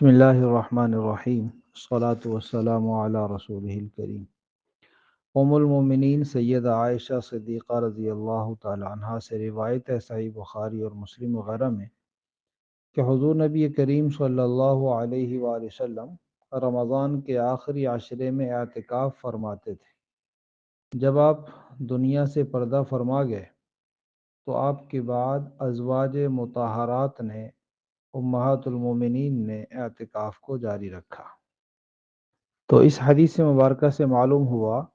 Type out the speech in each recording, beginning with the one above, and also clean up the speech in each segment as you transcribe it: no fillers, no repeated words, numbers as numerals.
بسم اللہ الرحمن الرحیم الصلاۃ والسلام علی رسول الکریم۔ ام المومنین سیدہ عائشہ صدیقہ رضی اللہ تعالی عنہا سے روایت ہے صحیح بخاری اور مسلم وغیرہ میں کہ حضور نبی کریم صلی اللہ علیہ وآلہ وسلم رمضان کے آخری عشرے میں اعتکاف فرماتے تھے۔ جب آپ دنیا سے پردہ فرما گئے تو آپ کے بعد ازواج مطہرات نے امہات المومنین نے اعتکاف کو جاری رکھا۔ تو اس حدیث مبارکہ سے معلوم ہوا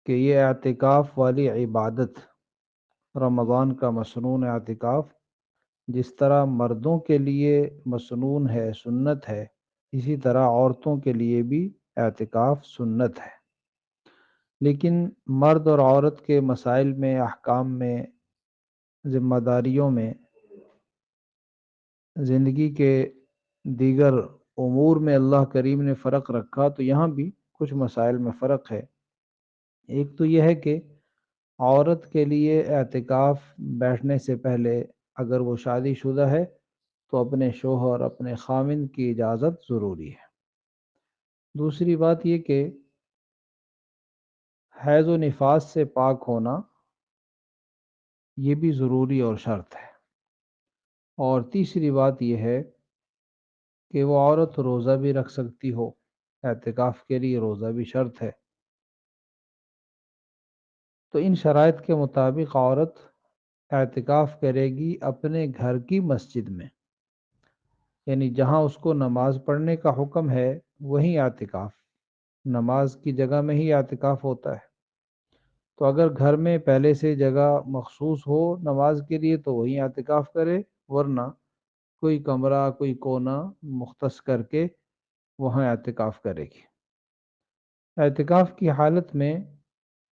کہ یہ اعتکاف والی عبادت، رمضان کا مسنون اعتکاف، جس طرح مردوں کے لیے مسنون ہے، سنت ہے، اسی طرح عورتوں کے لیے بھی اعتکاف سنت ہے۔ لیکن مرد اور عورت کے مسائل میں، احکام میں، ذمہ داریوں میں، زندگی کے دیگر امور میں اللہ کریم نے فرق رکھا، تو یہاں بھی کچھ مسائل میں فرق ہے۔ ایک تو یہ ہے کہ عورت کے لیے اعتکاف بیٹھنے سے پہلے اگر وہ شادی شدہ ہے تو اپنے شوہر، اپنے خاوند کی اجازت ضروری ہے۔ دوسری بات یہ کہ حیض و نفاس سے پاک ہونا یہ بھی ضروری اور شرط ہے۔ اور تیسری بات یہ ہے کہ وہ عورت روزہ بھی رکھ سکتی ہو، اعتکاف کے لیے روزہ بھی شرط ہے۔ تو ان شرائط کے مطابق عورت اعتکاف کرے گی اپنے گھر کی مسجد میں، یعنی جہاں اس کو نماز پڑھنے کا حکم ہے وہیں اعتکاف، نماز کی جگہ میں ہی اعتکاف ہوتا ہے۔ تو اگر گھر میں پہلے سے جگہ مخصوص ہو نماز کے لیے تو وہیں اعتکاف کرے، ورنہ کوئی کمرہ، کوئی کونا مختص کر کے وہاں اعتکاف کرے گی۔ اعتکاف کی حالت میں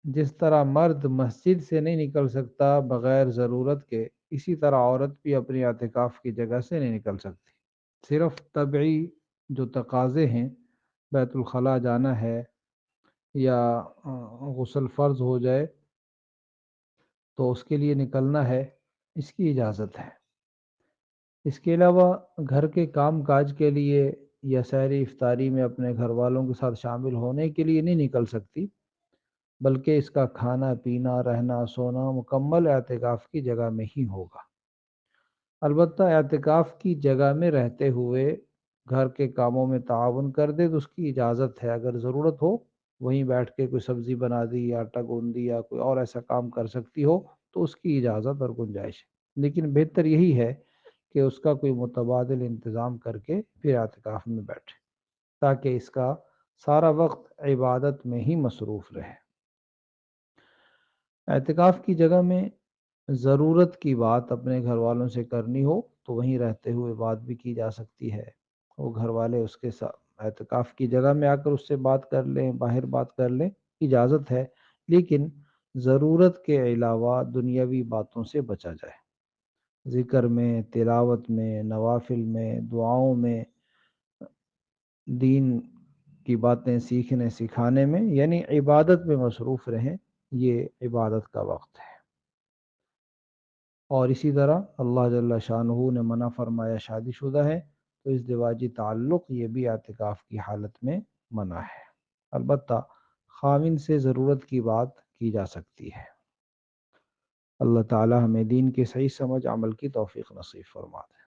جس طرح مرد مسجد سے نہیں نکل سکتا بغیر ضرورت کے، اسی طرح عورت بھی اپنی اعتکاف کی جگہ سے نہیں نکل سکتی۔ صرف طبعی جو تقاضے ہیں، بیت الخلاء جانا ہے یا غسل فرض ہو جائے تو اس کے لیے نکلنا ہے، اس کی اجازت ہے۔ اس کے علاوہ گھر کے کام کاج کے لیے یا سحری افطاری میں اپنے گھر والوں کے ساتھ شامل ہونے کے لیے نہیں نکل سکتی، بلکہ اس کا کھانا پینا، رہنا سونا مکمل اعتکاف کی جگہ میں ہی ہوگا۔ البتہ اعتکاف کی جگہ میں رہتے ہوئے گھر کے کاموں میں تعاون کر دے تو اس کی اجازت ہے، اگر ضرورت ہو وہیں بیٹھ کے کوئی سبزی بنا دی یا آٹا گوندھ دی یا کوئی اور ایسا کام کر سکتی ہو تو اس کی اجازت اور گنجائش ہے۔ لیکن بہتر یہی ہے کہ اس کا کوئی متبادل انتظام کر کے پھر اعتکاف میں بیٹھے، تاکہ اس کا سارا وقت عبادت میں ہی مصروف رہے۔ اعتکاف کی جگہ میں ضرورت کی بات اپنے گھر والوں سے کرنی ہو تو وہیں رہتے ہوئے بات بھی کی جا سکتی ہے۔ وہ گھر والے اس کے ساتھ اعتکاف کی جگہ میں آ کر اس سے بات کر لیں، باہر بات کر لیں، اجازت ہے، لیکن ضرورت کے علاوہ دنیاوی باتوں سے بچا جائے۔ ذکر میں، تلاوت میں، نوافل میں، دعاؤں میں، دین کی باتیں سیکھنے سکھانے میں، یعنی عبادت میں مصروف رہیں، یہ عبادت کا وقت ہے۔ اور اسی طرح اللہ جل شانہ نے منع فرمایا شادی شدہ ہے تو اس ازدواجی تعلق یہ بھی اعتکاف کی حالت میں منع ہے۔ البتہ خاوند سے ضرورت کی بات کی جا سکتی ہے۔ اللہ تعالی ہمیں دین کی صحیح سمجھ عمل کی توفیق نصیب فرما دے۔